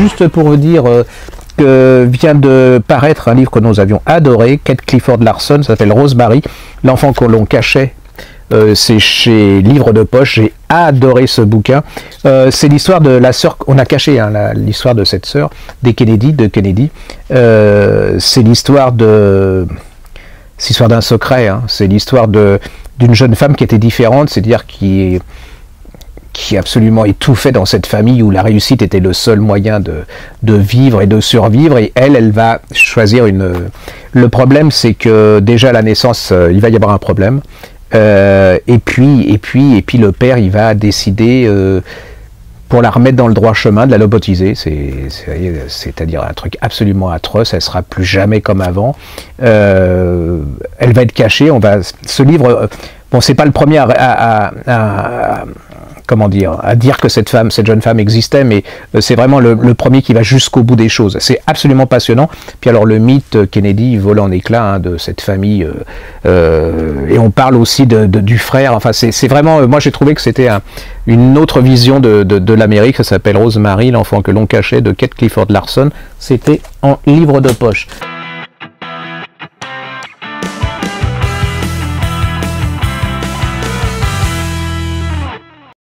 juste pour vous dire que vient de paraître un livre que nous avions adoré, Kate Clifford Larson, ça s'appelle Rosemary, l'enfant que l'on cachait. C'est chez Livre de Poche, j'ai adoré ce bouquin. C'est l'histoire de la sœur, on a caché hein, l'histoire de cette sœur, de Kennedy. C'est l'histoire d'un secret, hein. C'est l'histoire d'une jeune femme qui était différente, c'est-à-dire qui absolument étouffait dans cette famille où la réussite était le seul moyen de vivre et de survivre, et elle va choisir Le problème, c'est que déjà à la naissance, il va y avoir un problème. Et puis le père, il va décider pour la remettre dans le droit chemin, de la lobotiser. C'est-à-dire un truc absolument atroce. Elle sera plus jamais comme avant. Elle va être cachée. Ce livre, bon, c'est pas le premier comment dire, à dire que cette jeune femme existait, mais c'est vraiment le premier qui va jusqu'au bout des choses. C'est absolument passionnant. Puis alors le mythe Kennedy vole en éclats hein, de cette famille, et on parle aussi du frère. Enfin, c'est vraiment, moi j'ai trouvé que c'était une autre vision de l'Amérique. Ça s'appelle Rosemary, l'enfant que l'on cachait, de Kate Clifford Larson. C'était en livre de poche.